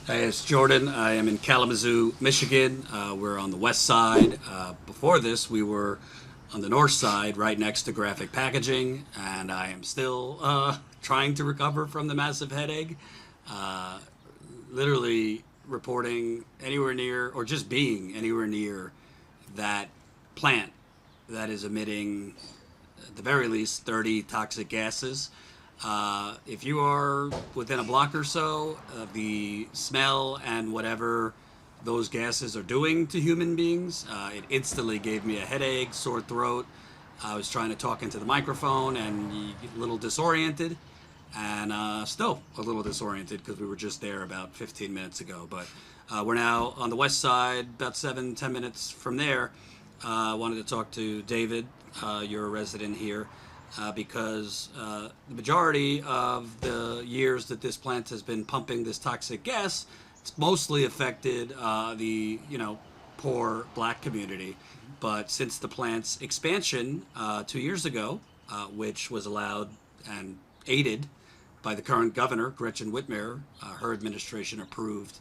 Hey, it's Jordan. I am in Kalamazoo, Michigan. We're on the west side. Before this, we were on the north side, right next to graphic packaging, and I am still trying to recover from the massive headache. Uh, Literally reporting anywhere near, or just being anywhere near, that plant that is emitting, at the very least, 30 toxic gases. If you are within a block or so of the smell and whatever those gases are doing to human beings, it instantly gave me a headache, sore throat. I was trying to talk into the microphone and you get a little disoriented, and still a little disoriented because we were just there about 15 minutes ago. But we're now on the west side, about 7-10 minutes from there. I wanted to talk to David, you're a resident here, because the majority of the years that this plant has been pumping this toxic gas, it's mostly affected the poor black community. But since the plant's expansion 2 years ago, which was allowed and aided by the current governor, Gretchen Whitmer, her administration approved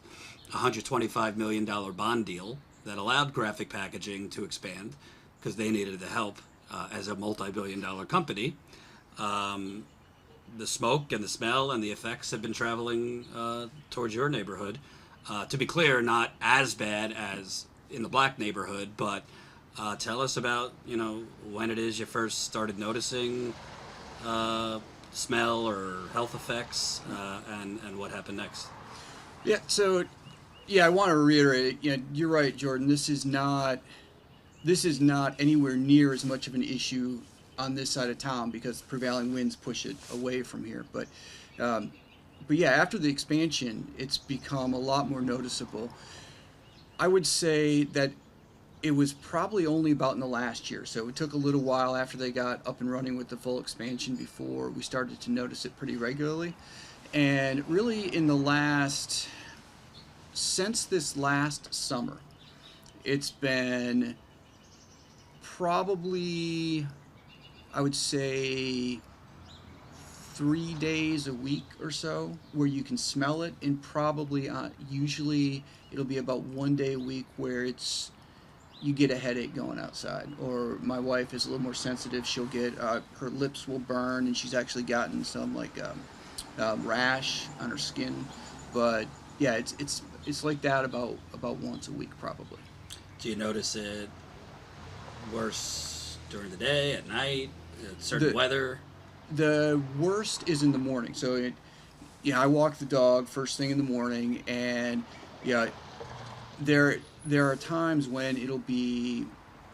a $125 million bond deal that allowed graphic packaging to expand because they needed the help as a multi-billion-dollar company. The smoke and the smell and the effects have been traveling towards your neighborhood. To be clear, not as bad as in the black neighborhood, but tell us about when it is you first started noticing smell or health effects, and what happened next. Yeah, so I want to reiterate, you're right, Jordan. This is not anywhere near as much of an issue on this side of town because prevailing winds push it away from here. But yeah, after the expansion, it's become a lot more noticeable. I would say that it was probably only about in the last year. So it took a little while after they got up and running with the full expansion before we started to notice it pretty regularly. And really since this last summer, it's been probably, I would say, 3 days a week or so where you can smell it, and probably usually it'll be about 1 day a week where you get a headache going outside. Or my wife is a little more sensitive; she'll get her lips will burn, and she's actually gotten some rash on her skin. But yeah, it's like that about once a week probably. Do you notice it worse during the day, at night, certain The weather? the worst is in the morning. So I walk the dog first thing in the morning, and yeah, there are times when it'll be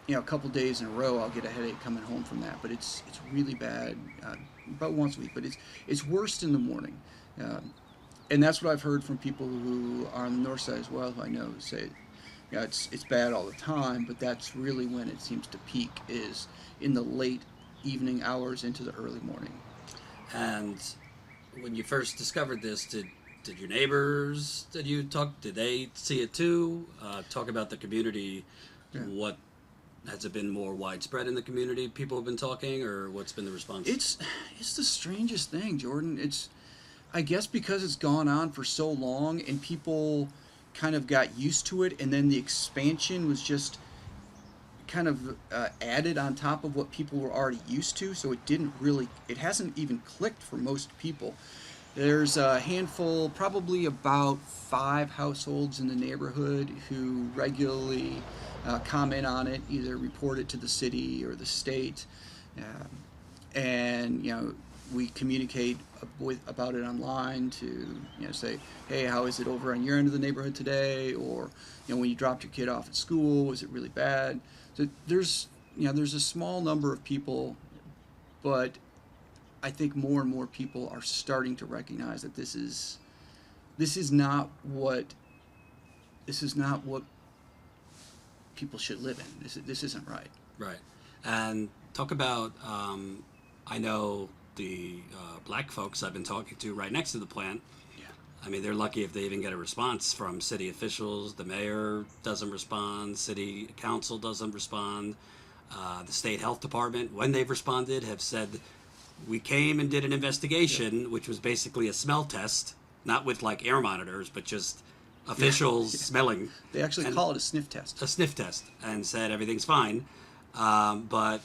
a couple days in a row I'll get a headache coming home from that, but it's really bad about once a week. But it's worst in the morning, and that's what I've heard from people who are on the north side as well, who I know say it's bad all the time, but that's really when it seems to peak, is in the late evening hours into the early morning. And when you first discovered this, did your neighbors, did they see it too? Talk about the community. Yeah. What has it been more widespread in the community? People have been talking, or what's been the response? It's the strangest thing, Jordan. I guess because it's gone on for so long and people kind of got used to it, and then the expansion was just kind of added on top of what people were already used to, so it hasn't even clicked for most people. There's a handful, probably about 5 households in the neighborhood who regularly comment on it, either report it to the city or the state, and we communicate about it online to say, hey, how is it over on your end of the neighborhood today? Or when you dropped your kid off at school, was it really bad? So there's a small number of people, but I think more and more people are starting to recognize that this is not what people should live in. This isn't right. Right. And talk about, I know the black folks I've been talking to right next to the plant. Yeah. I mean, they're lucky if they even get a response from city officials. The mayor doesn't respond. City council doesn't respond. The state health department, when they've responded, have said, we came and did an investigation, which was basically a smell test, not with like air monitors, but just officials smelling. They actually and call it a sniff test. a sniff test and said everything's fine. But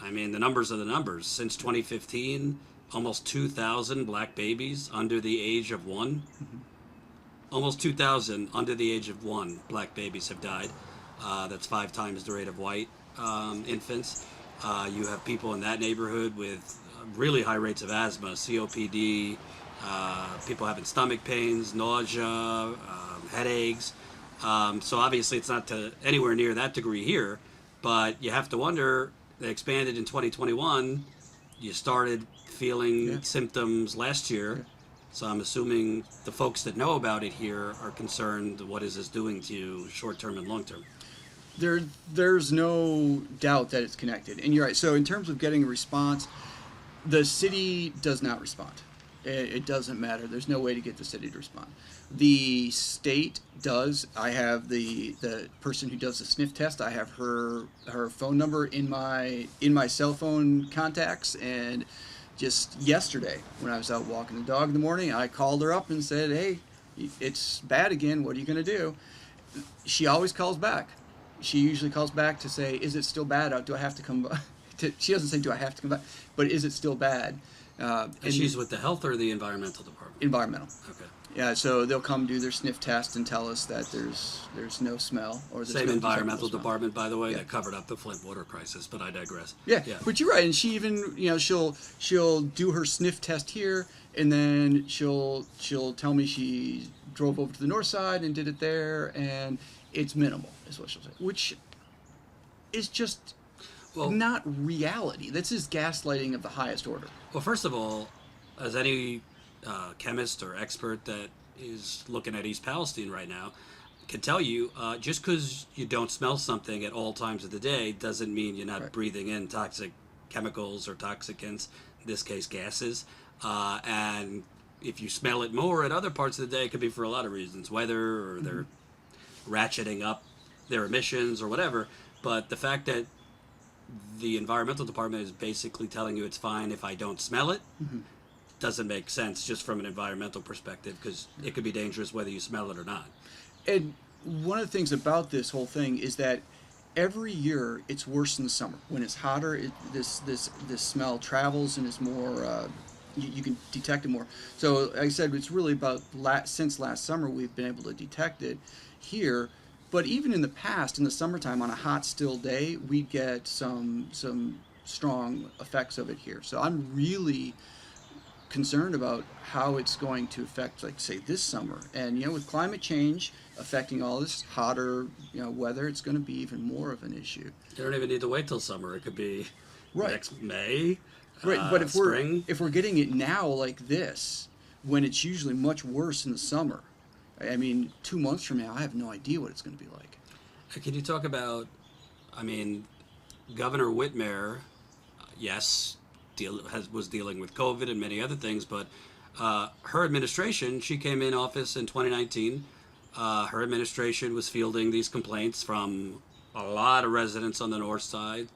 I mean, the numbers are the numbers. Since 2015, almost 2,000 black babies under the age of 1. Almost 2,000 under the age of 1 black babies have died. That's 5 times the rate of white infants. You have people in that neighborhood with really high rates of asthma, COPD, people having stomach pains, nausea, headaches. So obviously it's not to anywhere near that degree here, but you have to wonder, they expanded in 2021, you started feeling symptoms last year, so I'm assuming the folks that know about it here are concerned, what is this doing to you short-term and long-term? There's no doubt that it's connected, and you're right. So in terms of getting a response, the city does not respond. It doesn't matter. There's no way to get the city to respond. The state does. I have the person who does the sniff test. I have her phone number in my cell phone contacts, and just yesterday when I was out walking the dog in the morning, I called her up and said, "Hey, it's bad again. What are you going to do?" She always calls back. She usually calls back to say, "Is it still bad? Do I have to come back?" She doesn't say, "Do I have to come back?" But is it still bad? And she's with the health or the environmental department? Environmental. Okay. Yeah, so they'll come do their sniff test and tell us that there's no smell or there's Same no environmental detectable smell. department, by the way, that covered up the Flint water crisis. But I digress. Yeah, but you're right, and she even she'll do her sniff test here, and then she'll tell me she drove over to the north side and did it there, and it's minimal, is what she'll say, which is just not reality. This is gaslighting of the highest order. Well, first of all, as any chemist or expert that is looking at East Palestine right now can tell you, just because you don't smell something at all times of the day doesn't mean you're not breathing in toxic chemicals or toxicants, in this case gases. And if you smell it more at other parts of the day, it could be for a lot of reasons, weather, or they're ratcheting up their emissions or whatever. But the fact that the environmental department is basically telling you it's fine if I don't smell it doesn't make sense just from an environmental perspective, because it could be dangerous whether you smell it or not. And one of the things about this whole thing is that every year it's worse in the summer. When it's hotter, this smell travels and is more. You can detect it more. So, like I said, it's really about since last summer we've been able to detect it here. But even in the past, in the summertime, on a hot, still day, we'd get some strong effects of it here. So I'm really concerned about how it's going to affect, like, say, this summer. And, with climate change affecting all this hotter, weather, it's going to be even more of an issue. You don't even need to wait till summer. It could be Right. next May, Right, but if spring. we're getting it now like this, when it's usually much worse in the summer, I mean, 2 months from now, I have no idea what it's going to be like. Can you talk about, Governor Whitmer, yes, was dealing with COVID and many other things, but her administration, she came in office in 2019. Her administration was fielding these complaints from a lot of residents on the north side.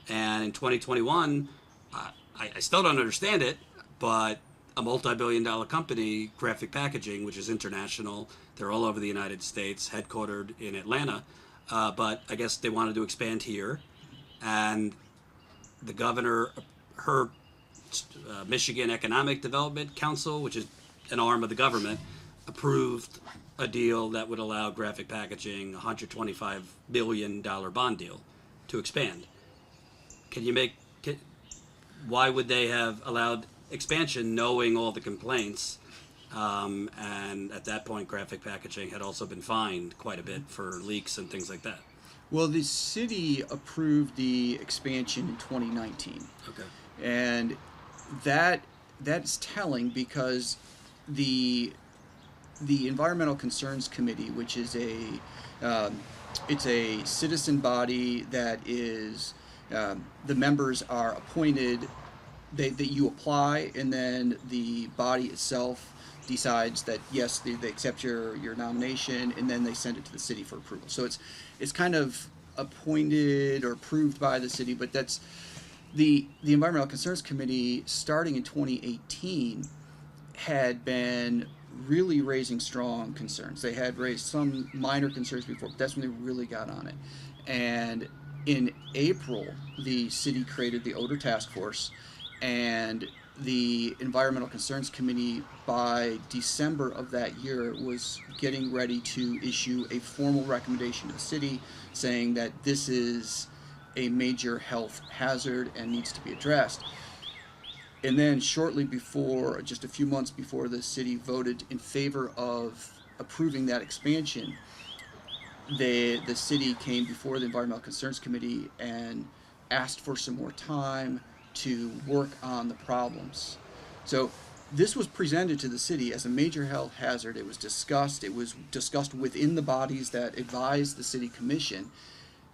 And in 2021, I still don't understand it, but a multi-billion-dollar company, Graphic Packaging, which is international, they're all over the United States, headquartered in Atlanta, but I guess they wanted to expand here, and the governor, her Michigan Economic Development Council, which is an arm of the government, approved a deal that would allow Graphic Packaging a $125 billion bond deal to expand. Why would they have allowed expansion knowing all the complaints? And at that point, Graphic Packaging had also been fined quite a bit for leaks and things like that. Well, the city approved the expansion in 2019. Okay. And that's telling, because the Environmental Concerns Committee, which is it's a citizen body that is the members are appointed. That you apply, and then the body itself decides that yes, they accept your nomination, and then they send it to the city for approval. So it's kind of appointed or approved by the city, but that's the Environmental Concerns Committee, starting in 2018, had been really raising strong concerns. They had raised some minor concerns before, but that's when they really got on it. And in April, the city created the Odor Task Force, and the Environmental Concerns Committee by December of that year was getting ready to issue a formal recommendation to the city saying that this is a major health hazard and needs to be addressed. And then shortly before, just a few months before the city voted in favor of approving that expansion, the city came before the Environmental Concerns Committee and asked for some more time to work on the problems. So this was presented to the city as a major health hazard. It was discussed. It was discussed within the bodies that advised the city commission.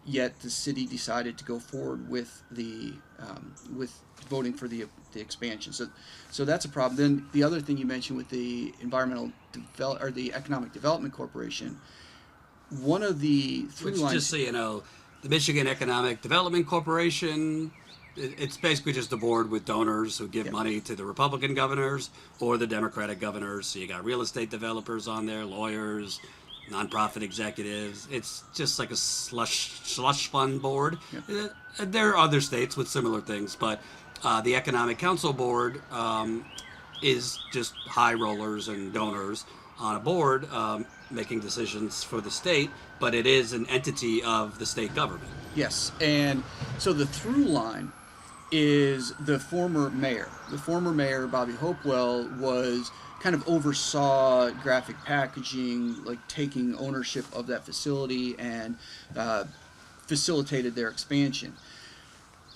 Yet the city decided to go forward with the with voting for the expansion. So that's a problem. Then the other thing you mentioned with the the Economic Development Corporation, one of the through lines. Just so you know, the Michigan Economic Development Corporation, it's basically just a board with donors who give money to the Republican governors or the Democratic governors. So you got real estate developers on there, lawyers, nonprofit executives. It's just like a slush fund board. Yep. There are other states with similar things, but the Economic Council Board is just high rollers and donors on a board making decisions for the state, but it is an entity of the state government. Yes, and so the through line is the former mayor. The former mayor, Bobby Hopewell, was kind of oversaw graphic packaging, like taking ownership of that facility and facilitated their expansion.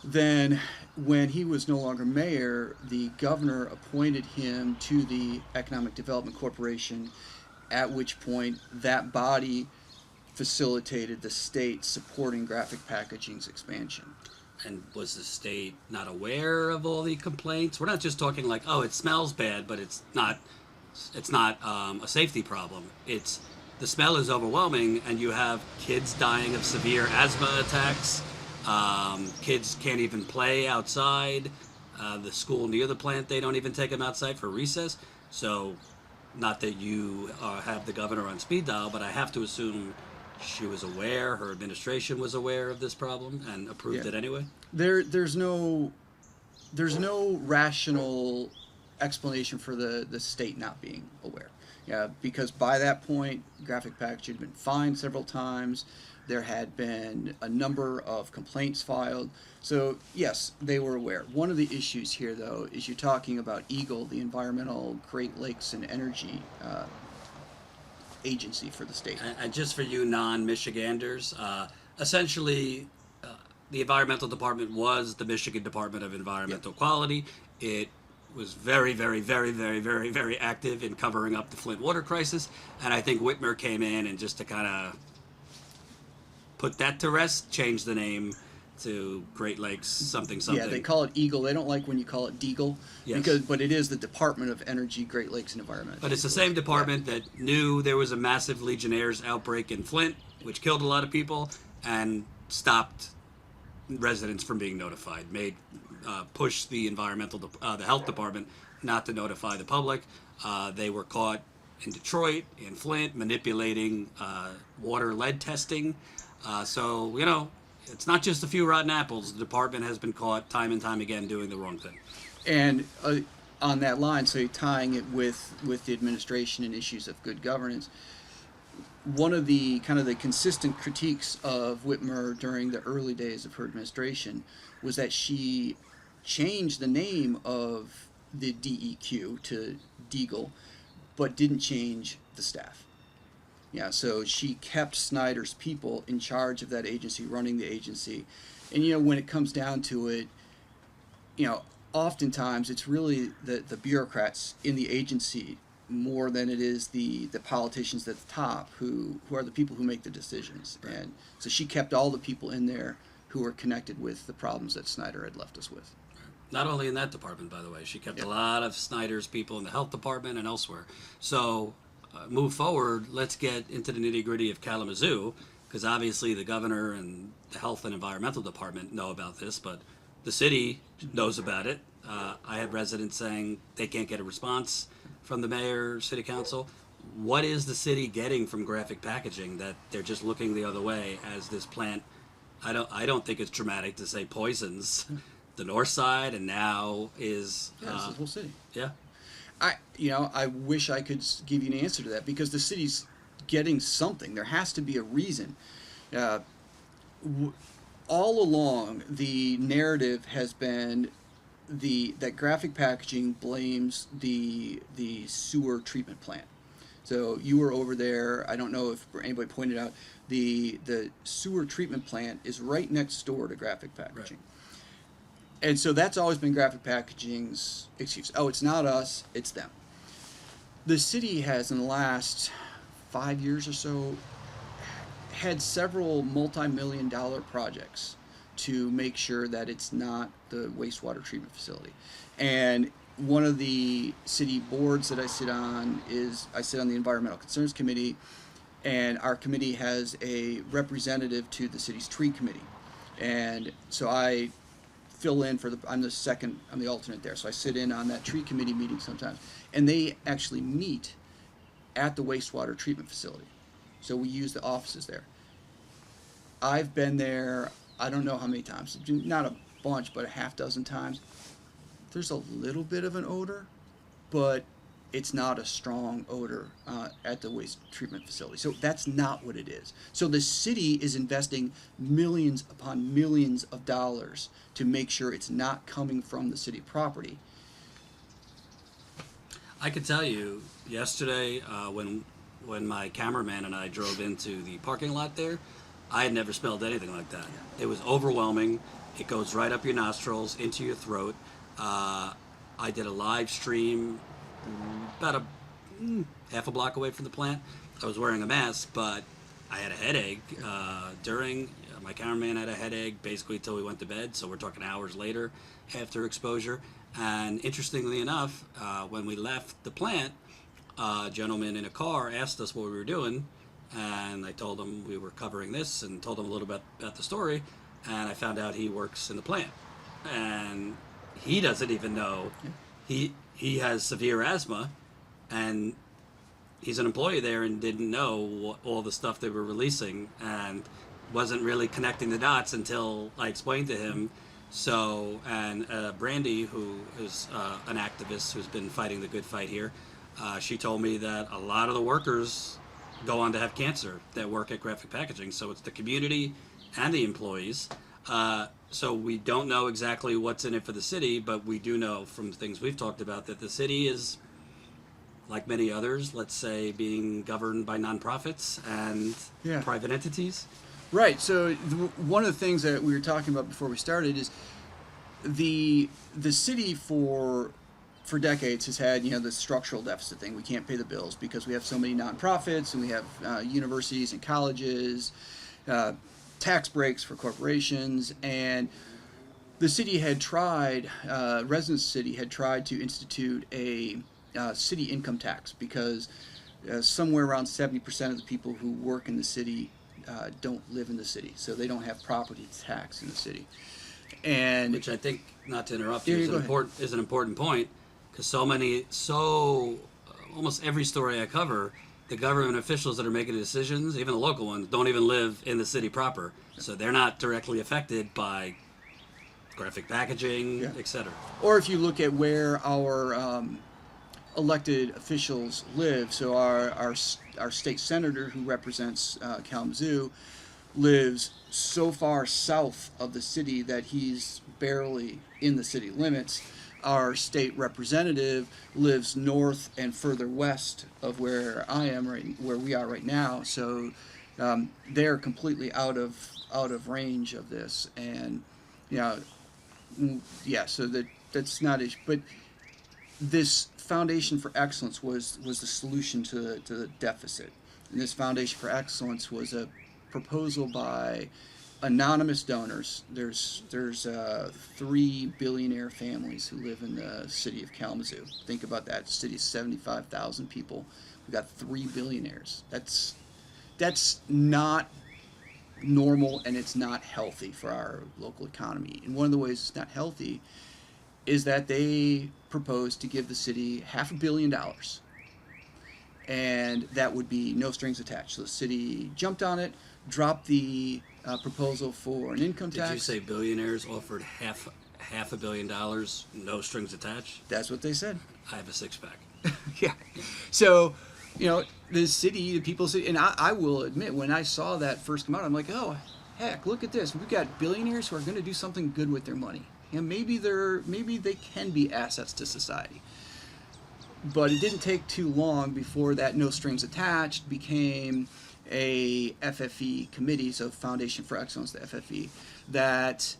Then when he was no longer mayor, the governor appointed him to the Economic Development Corporation, at which point that body facilitated the state supporting graphic packaging's expansion. And was the state not aware of all the complaints? We're not just talking like, oh, it smells bad, but it's not a safety problem. It's the smell is overwhelming, and you have kids dying of severe asthma attacks. Kids can't even play outside. The school near the plant, they don't even take them outside for recess. So, not that you have the governor on speed dial, but I have to assume she was aware, her administration was aware of this problem and approved it anyway. There's no rational explanation for the state not being aware. Yeah, because by that point, graphic packaging had been fined several times. There had been a number of complaints filed. So yes, they were aware. One of the issues here, though, is you're talking about EGLE, the Environmental Great Lakes and Energy agency for the state. And just for you non-Michiganders, essentially, the environmental department was the Michigan Department of Environmental Quality. It was very, very, very, very, very, very active in covering up the Flint water crisis. And I think Whitmer came in and just to kind of put that to rest, changed the name to Great Lakes something. Yeah, they call it EGLE. They don't like when you call it DEGLE, but it is the Department of Energy, Great Lakes, and Environment. But it's the same department that knew there was a massive Legionnaires outbreak in Flint, which killed a lot of people, and stopped residents from being notified. Pushed the the health department not to notify the public. They were caught in Detroit, in Flint, manipulating water lead testing. So, you know, it's not just a few rotten apples. The department has been caught time and time again doing the wrong thing. And on that line, so tying it with the administration and issues of good governance, one of the kind of the consistent critiques of Whitmer during the early days of her administration was that she changed the name of the DEQ to DEGLE, but didn't change the staff. Yeah, so she kept Snyder's people in charge of that agency, running the agency. And, you know, when it comes down to it, you know, oftentimes it's really the bureaucrats in the agency more than it is the politicians at the top who are the people who make the decisions. And so she kept all the people in there who were connected with the problems that Snyder had left us with. Not only in that department, by the way. She kept a lot of Snyder's people in the health department and elsewhere. So, move forward, let's get into the nitty-gritty of Kalamazoo, because obviously the governor and the health and environmental department know about this, but the city knows about it. I had residents saying they can't get a response from the mayor, city council. What is the city getting from graphic packaging that they're just looking the other way as this plant? I don't think it's dramatic to say poisons the north side, and now is Yeah, it's the whole city. yeah. I wish I could give you an answer to that because the city's getting something. There has to be a reason. Uh, all along, the narrative has been that graphic packaging blames the sewer treatment plant. So you were over there. I don't know if anybody pointed out the sewer treatment plant is right next door to graphic packaging. Right. And so that's always been graphic packaging's excuse. Oh, it's not us, it's them. The city has, in the last 5 years or so, had several multi-million-dollar projects to make sure that it's not the wastewater treatment facility. And one of the city boards that I sit on I sit on the Environmental Concerns Committee, and our committee has a representative to the city's tree committee. And so I fill in I'm the alternate there. So I sit in on that tree committee meeting sometimes. And they actually meet at the wastewater treatment facility. So we use the offices there. I've been there, I don't know how many times, not a bunch, but a half dozen times. There's a little bit of an odor, but it's not a strong odor at the waste treatment facility. So that's not what it is. So the city is investing millions upon millions of dollars to make sure it's not coming from the city property. I could tell you yesterday when my cameraman and I drove into the parking lot there, I had never smelled anything like that. It was overwhelming. It goes right up your nostrils, into your throat. I did a live stream about half a block away from the plant. I was wearing a mask, but I had a headache my cameraman had a headache basically till we went to bed, so we're talking hours later after exposure. And interestingly enough, when we left the plant, a gentleman in a car asked us what we were doing, and I told him we were covering this and told him a little bit about the story, and I found out he works in the plant. And he doesn't even know. He has severe asthma, and he's an employee there and didn't know all the stuff they were releasing and wasn't really connecting the dots until I explained to him. So, and Brandy, who is an activist who's been fighting the good fight here, she told me that a lot of the workers go on to have cancer that work at graphic packaging. So it's the community and the employees. So we don't know exactly what's in it for the city, but we do know from things we've talked about that the city is, like many others, let's say, being governed by nonprofits and private entities. Right. So one of the things that we were talking about before we started is the city for decades has had the structural deficit thing. We can't pay the bills because we have so many nonprofits and we have universities and colleges, tax breaks for corporations, and the city had tried, residents of the city had tried to institute a city income tax because somewhere around 70% of the people who work in the city don't live in the city, so they don't have property tax in the city. And which I think, not to interrupt you, is an important point, because almost every story I cover, the government officials that are making the decisions, even the local ones, don't even live in the city proper, so they're not directly affected by graphic packaging, etc. Or if you look at where our elected officials live, so our state senator who represents Kalamazoo lives so far south of the city that he's barely in the city limits. Our state representative lives north and further west of where I am where we are right now. So they're completely out of range of this, and so that's not issue. But this Foundation for Excellence was the solution to the deficit. And this Foundation for Excellence was a proposal by anonymous donors. There's 3 billionaire families who live in the city of Kalamazoo. Think about that. The city's 75,000 people. We've got 3 billionaires. That's not normal, and it's not healthy for our local economy. And one of the ways it's not healthy is that they proposed to give the city $500 million, and that would be no strings attached. So the city jumped on it, dropped the proposal for an income tax. Did you say billionaires offered half $1 billion, no strings attached? That's what they said. I have a six-pack. Yeah. So, the city, the people say, and I will admit, when I saw that first come out, I'm like, oh, heck, look at this. We've got billionaires who are going to do something good with their money. Maybe they can be assets to society. But it didn't take too long before that no strings attached became a FFE committee, so Foundation for Excellence, the FFE, that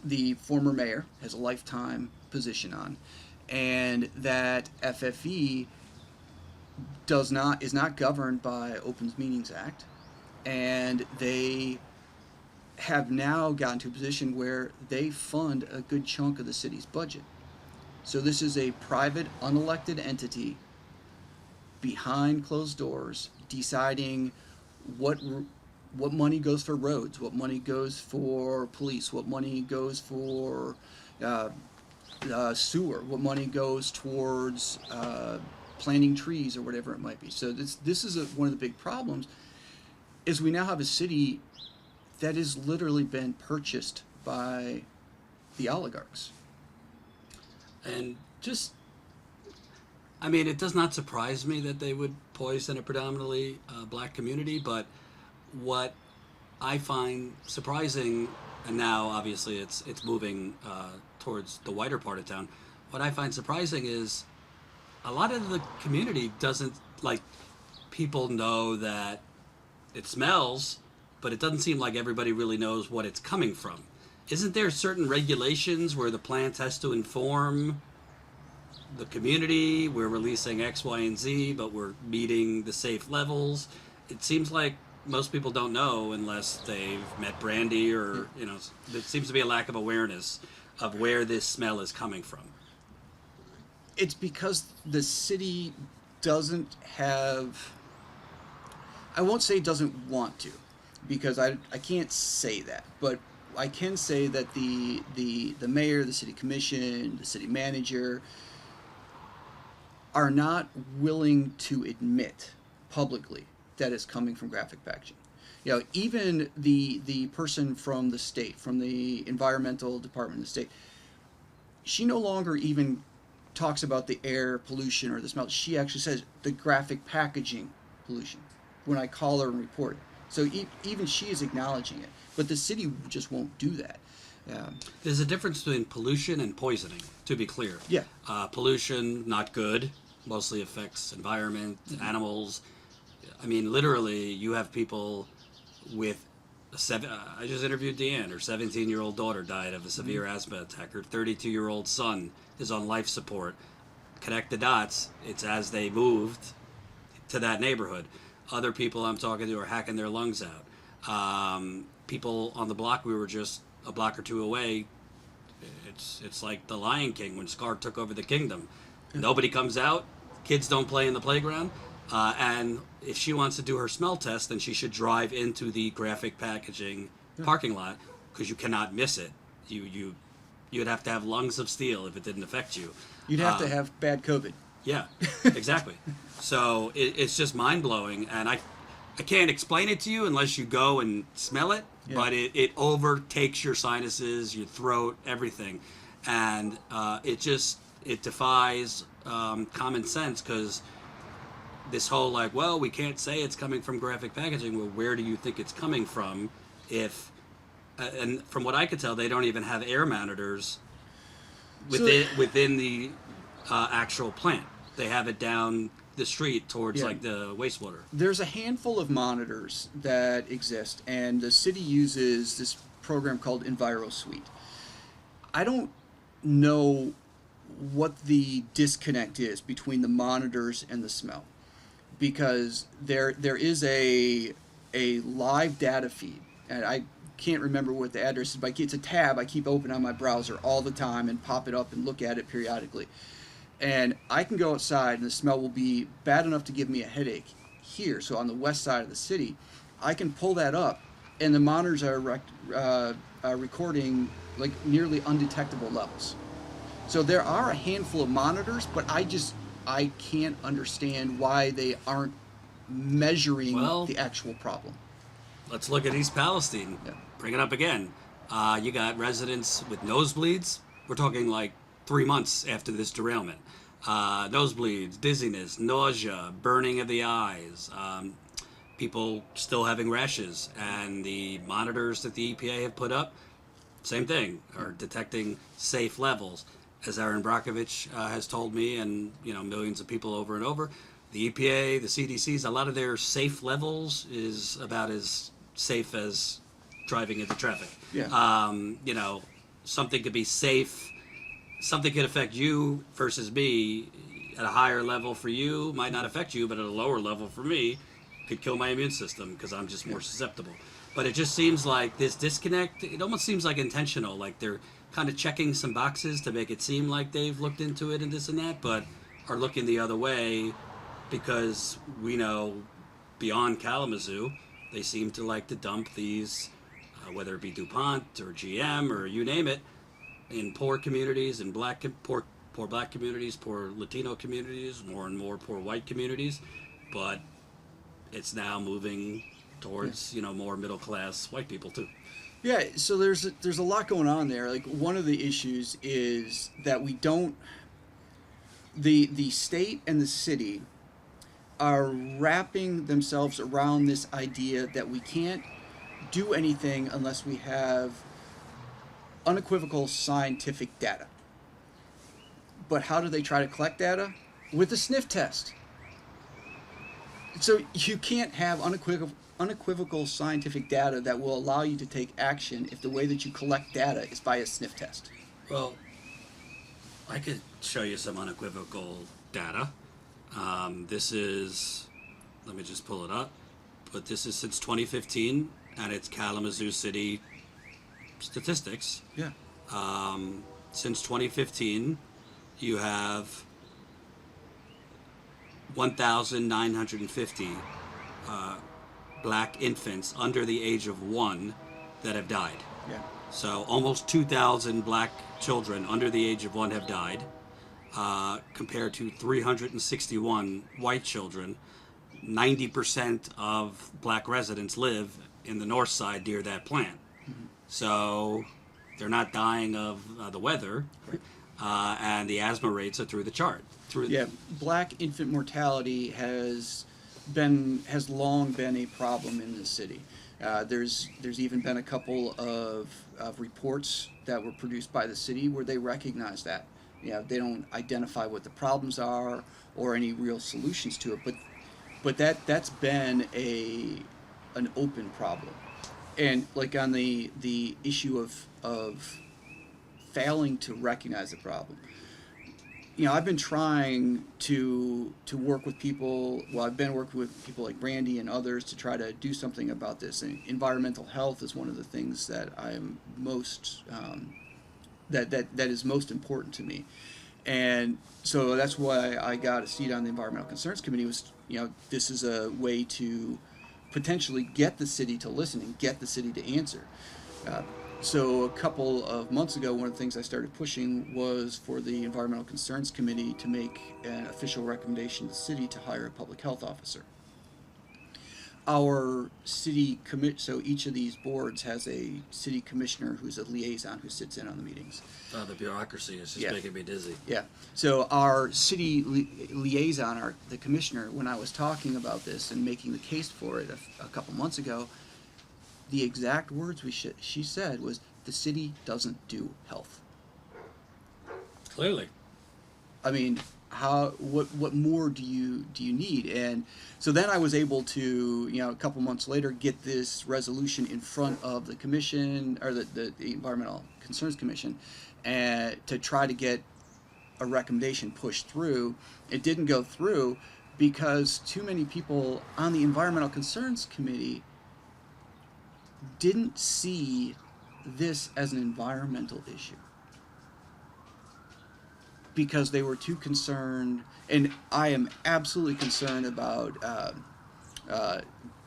the former mayor has a lifetime position on, and that FFE is not governed by Open Meetings Act, and they have now gotten to a position where they fund a good chunk of the city's budget. So this is a private, unelected entity behind closed doors deciding what money goes for roads, what money goes for police, what money goes for sewer, what money goes towards planting trees or whatever it might be. So this is one of the big problems, is we now have a city that has literally been purchased by the oligarchs. And it does not surprise me that they would poison a predominantly black community, but what I find surprising, and now obviously it's moving towards the whiter part of town, what I find surprising is a lot of the community doesn't, like, people know that it smells, but it doesn't seem like everybody really knows what it's coming from. Isn't there certain regulations where the plant has to inform the community, we're releasing X, Y, and Z, but we're meeting the safe levels? It seems like most people don't know unless they've met Brandy, or, there seems to be a lack of awareness of where this smell is coming from. It's because the city doesn't have, I won't say doesn't want to, because I can't say that, but I can say that the mayor, the city commission, the city manager are not willing to admit publicly that it's coming from graphic packaging. Even the person from the state, from the environmental department of the state, she no longer even talks about the air pollution or the smell. She actually says the graphic packaging pollution when I call her and report it. So even she is acknowledging it, but the city just won't do that. There's a difference between pollution and poisoning, to be clear. Yeah. Pollution, not good, mostly affects environment, animals. Literally, you have people with I just interviewed Deanne. Her 17-year-old daughter died of a severe asthma attack. Her 32-year-old son is on life support. Connect the dots. It's as they moved to that neighborhood. Other people I'm talking to are hacking their lungs out. People on the block, we were just a block or two away. It's like the Lion King when Scar took over the kingdom. Nobody comes out. Kids don't play in the playground. And if she wants to do her smell test, then she should drive into the graphic packaging parking lot, because you cannot miss it. You'd have to have lungs of steel if it didn't affect you. You'd have to have bad COVID. Yeah, exactly. So it's just mind-blowing, and I can't explain it to you unless you go and smell it, but it overtakes your sinuses, your throat, everything. And it defies common sense, because this whole, we can't say it's coming from graphic packaging. Well, where do you think it's coming from? If and from what I could tell, they don't even have air monitors within the actual plant. They have it down the street towards the wastewater. There's a handful of monitors that exist, and the city uses this program called EnviroSuite. I don't know what the disconnect is between the monitors and the smell, because there is a live data feed, and I can't remember what the address is, but it's a tab I keep open on my browser all the time and pop it up and look at it periodically. And I can go outside and the smell will be bad enough to give me a headache here. So on the west side of the city, I can pull that up, and the monitors are recording like nearly undetectable levels. So there are a handful of monitors, but I can't understand why they aren't measuring Well, the actual problem. let's look at East Palestine. Yeah. Bring it up again. You got residents with nosebleeds. We're talking like 3 months after this derailment. Nosebleeds, dizziness, nausea, burning of the eyes, people still having rashes, and the monitors that the EPA have put up, same thing, are detecting safe levels. As Aaron Brockovich has told me, and millions of people over and over, the EPA, the CDC's, a lot of their safe levels is about as safe as driving into traffic. Yeah. Something could be safe, something could affect you versus me at a higher level for you, might not affect you, but at a lower level for me, could kill my immune system because I'm just more susceptible. But it just seems like this disconnect, it almost seems like intentional, like they're kind of checking some boxes to make it seem like they've looked into it and this and that, but are looking the other way because we know beyond Kalamazoo, they seem to like to dump these, whether it be DuPont or GM or you name it, in poor communities, in poor black communities, poor Latino communities, more and more poor white communities, but it's now moving towards more middle class white people too. Yeah, so there's a lot going on there. Like one of the issues is that we don't the state and the city are wrapping themselves around this idea that we can't do anything unless we have unequivocal scientific data. But how do they try to collect data? With a sniff test. So you can't have unequivocal scientific data that will allow you to take action if the way that you collect data is by a sniff test. Well, I could show you some unequivocal data. This is, let me just pull it up, but this is since 2015, and it's Kalamazoo City statistics. Yeah. Since 2015, you have 1,950 black infants under the age of 1 that have died. Yeah. So almost 2,000 black children under the age of 1 have died, compared to 361 white children. 90% of black residents live in the north side near that plant. Mm-hmm. So they're not dying of the weather, Right. And the asthma rates are through the chart. Yeah, black infant mortality has long been a problem in the city. There's even been a couple of reports that were produced by the city where they recognize that. They don't identify what the problems are or any real solutions to it, but that's been an open problem. And like on the issue of failing to recognize the problem. I've been trying to work with people. Well, I've been working with people like Brandy and others to try to do something about this. And environmental health is one of the things that I am most that is most important to me. And so that's why I got a seat on the Environmental Concerns Committee. This is a way to potentially get the city to listen and get the city to answer. So a couple of months ago, one of the things I started pushing was for the Environmental Concerns Committee to make an official recommendation to the city to hire a public health officer. Our city so each of these boards has a city commissioner who's a liaison who sits in on the meetings. The bureaucracy is just making me dizzy. Yeah. So our city liaison, the commissioner, when I was talking about this and making the case for it a couple months ago, the exact words she said was, the city doesn't do health. Clearly. I mean, what more do you need? And so then I was able to, a couple months later, get this resolution in front of the commission, or the Environmental Concerns Commission, and to try to get a recommendation pushed through. It didn't go through because too many people on the Environmental Concerns Committee didn't see this as an environmental issue because they were too concerned, and I am absolutely concerned about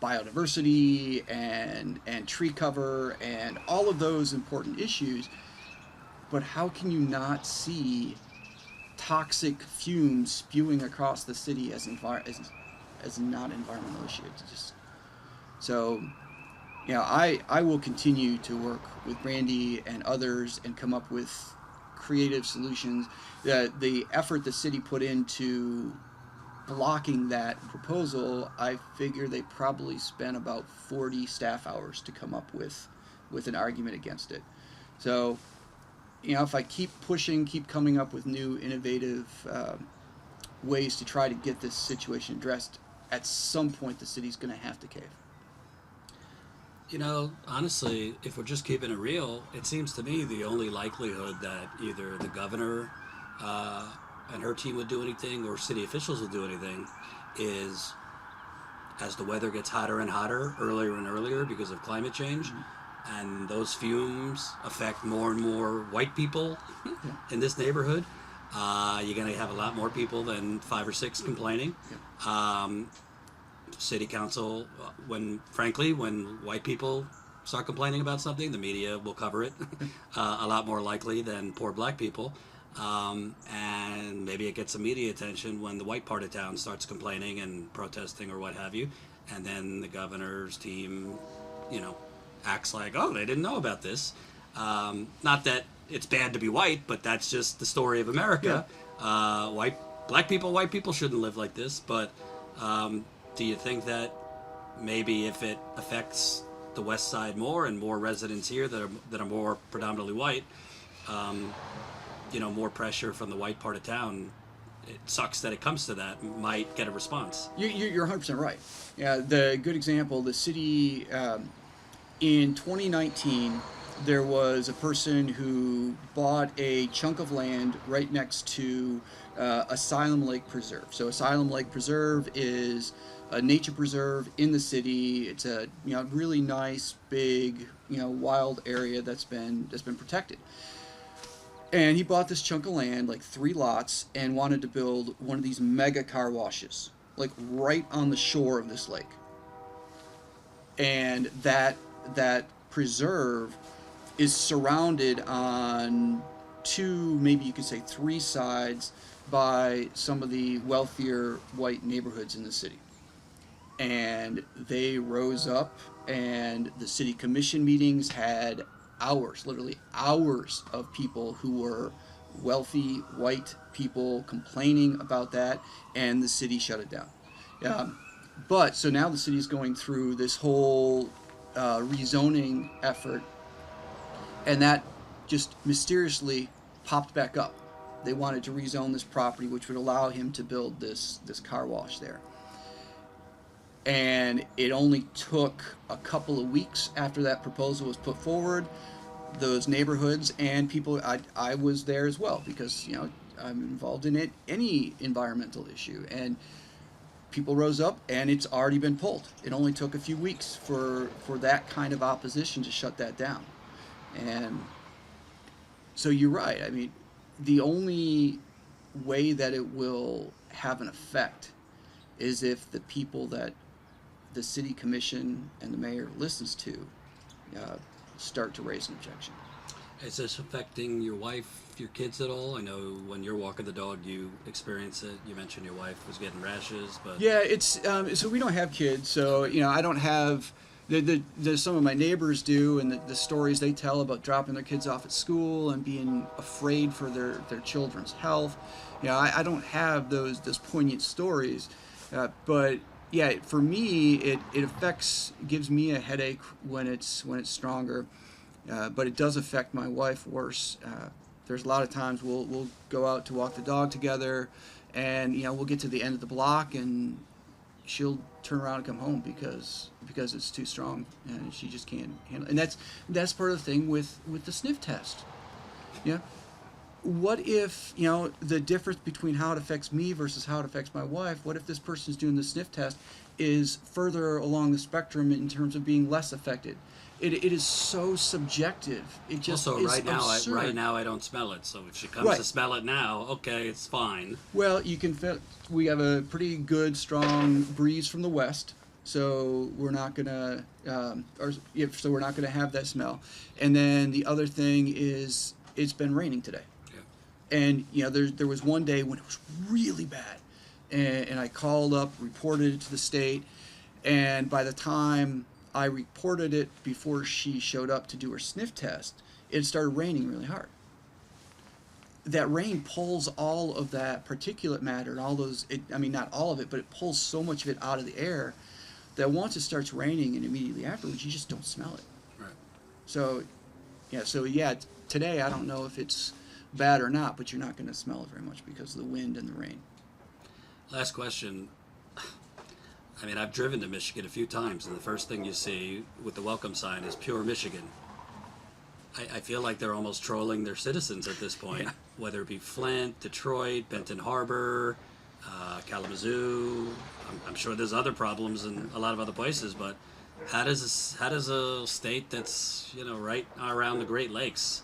biodiversity and tree cover and all of those important issues, but how can you not see toxic fumes spewing across the city as not environmental issue? It's just so. I will continue to work with Brandy and others and come up with creative solutions. The effort the city put into blocking that proposal, I figure they probably spent about 40 staff hours to come up with an argument against it. So, if I keep pushing, keep coming up with new innovative ways to try to get this situation addressed, at some point the city's going to have to cave. Honestly, if we're just keeping it real, it seems to me the only likelihood that either the governor and her team would do anything or city officials will do anything is as the weather gets hotter and hotter, earlier and earlier because of climate change, and those fumes affect more and more white people in this neighborhood, you're going to have a lot more people than 5 or 6 complaining. City council, when white people start complaining about something, the media will cover it a lot more likely than poor black people. And maybe it gets some media attention when the white part of town starts complaining and protesting or what have you. And then the governor's team, acts like, oh, they didn't know about this. Not that it's bad to be white, but that's just the story of America. Black people shouldn't live like this, but do you think that maybe if it affects the west side more and more residents here that are more predominantly white, more pressure from the white part of town, it sucks that it comes to that, might get a response? You're 100% right. Yeah, the good example, the city, in 2019, there was a person who bought a chunk of land right next to Asylum Lake Preserve. So Asylum Lake Preserve is a nature preserve in the city. It's a really nice, big, wild area that's been protected. And he bought this chunk of land, like 3 lots, and wanted to build one of these mega car washes, like right on the shore of this lake. And that preserve is surrounded on 2, maybe you could say 3 sides by some of the wealthier white neighborhoods in the city. And they rose up, and the city commission meetings had literally hours of people who were wealthy white people complaining about that, and the city shut it down. But so now the city's going through this whole rezoning effort, and that just mysteriously popped back up. They wanted to rezone this property, which would allow him to build this car wash there. And it only took a couple of weeks after that proposal was put forward. Those neighborhoods and people, I was there as well, because I'm involved in any environmental issue, and people rose up, and it's already been pulled. It only took a few weeks for that kind of opposition to shut that down. And so you're right. I mean, the only way that it will have an effect is if the people that the city commission and the mayor listens to start to raise an objection. Is this affecting your wife, your kids at all? I know when you're walking the dog, you experience it. You mentioned your wife was getting rashes, but yeah, it's so we don't have kids, so I don't have. Some of my neighbors do, and the stories they tell about dropping their kids off at school and being afraid for their children's health. I don't have those poignant stories, but yeah, for me it gives me a headache when it's stronger, but it does affect my wife worse. There's a lot of times we'll go out to walk the dog together, and we'll get to the end of the block, and she'll turn around and come home because it's too strong, and she just can't handle it. And that's part of the thing with the sniff test. What if the difference between how it affects me versus how it affects my wife? What if this person's doing the sniff test is further along the spectrum in terms of being less affected? It is so subjective. It just also is absurd. right now I don't smell it. So if she comes to smell it now, okay, it's fine. Well, you can feel. We have a pretty good, strong breeze from the west, so we're not gonna, we're not gonna have that smell. And then the other thing is it's been raining today. Yeah. And there was one day when it was really bad, and I called up, reported it to the state, and by the time I reported it before she showed up to do her sniff test, it started raining really hard. That rain pulls all of that particulate matter and all those, not all of it, but it pulls so much of it out of the air that once it starts raining and immediately afterwards, you just don't smell it. Right. So today I don't know if it's bad or not, but you're not going to smell it very much because of the wind and the rain. Last question. I mean, I've driven to Michigan a few times, and the first thing you see with the welcome sign is Pure Michigan. I feel like they're almost trolling their citizens at this point, Yeah. whether it be Flint, Detroit, Benton Harbor, Kalamazoo. I'm sure there's other problems in a lot of other places, but how does a state that's right around the Great Lakes,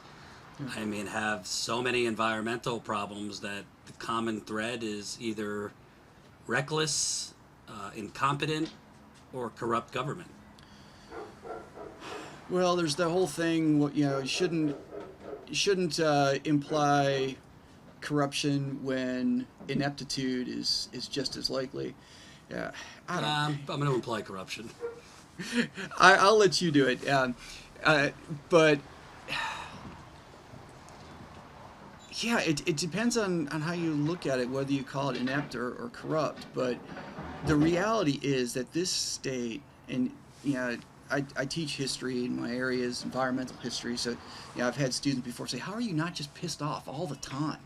I mean, have so many environmental problems that the common thread is either reckless, incompetent, or corrupt government? Well, there's the whole thing. You shouldn't imply corruption when ineptitude is just as likely. Yeah, I don't. I'm going to imply corruption. I'll let you do it. But yeah, it depends on how you look at it, whether you call it inept or corrupt. But the reality is that this state, and I teach history in my areas, environmental history. So I've had students before say, "How are you not just pissed off all the time?"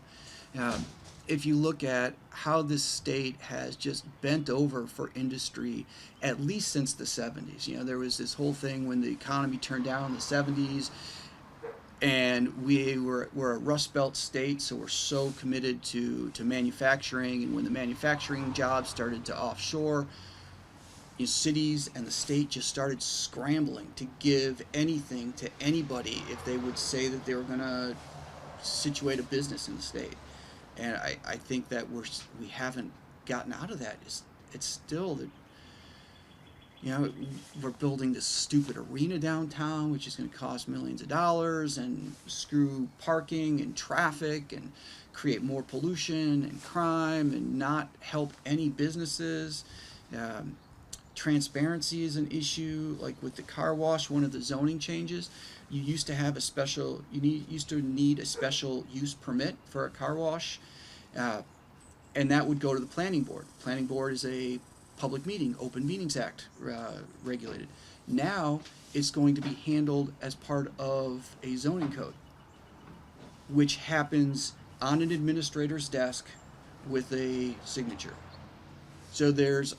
If you look at how this state has just bent over for industry, at least since the 70s. There was this whole thing when the economy turned down in the 70s, and we're a Rust Belt state, so we're so committed to manufacturing. And when the manufacturing jobs started to offshore, cities and the state just started scrambling to give anything to anybody if they would say that they were going to situate a business in the state. And I think that we haven't gotten out of that. It's still that we're building this stupid arena downtown, which is going to cost millions of dollars and screw parking and traffic and create more pollution and crime and not help any businesses. Transparency is an issue. Like with the car wash, one of the zoning changes, you used to need a special use permit for a car wash, and that would go to the planning board. Planning board is a public meeting, Open Meetings Act regulated. Now it's going to be handled as part of a zoning code, which happens on an administrator's desk with a signature. So there's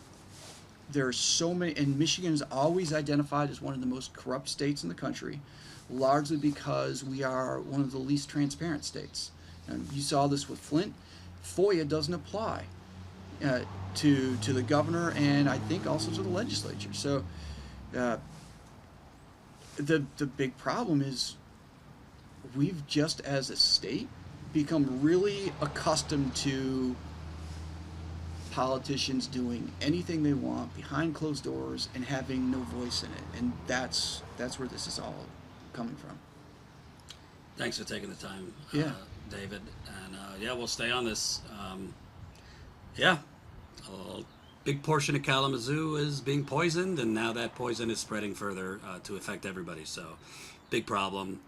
so many, and Michigan is always identified as one of the most corrupt states in the country, largely because we are one of the least transparent states. And you saw this with Flint. FOIA doesn't apply to the governor, and I think also to the legislature. So the big problem is we've just as a state become really accustomed to politicians doing anything they want behind closed doors and having no voice in it, and that's where this is all coming from. Thanks for taking the time, David, and we'll stay on this. A big portion of Kalamazoo is being poisoned, and now that poison is spreading further to affect everybody. So, big problem,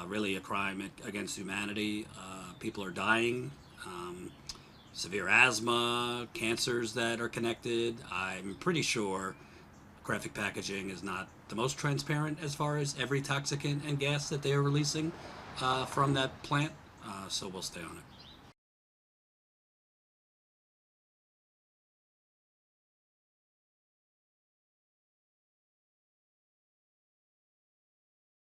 really a crime against humanity. People are dying. Severe asthma, cancers that are connected. I'm pretty sure graphic packaging is not the most transparent as far as every toxicant and gas that they are releasing from that plant. So we'll stay on it.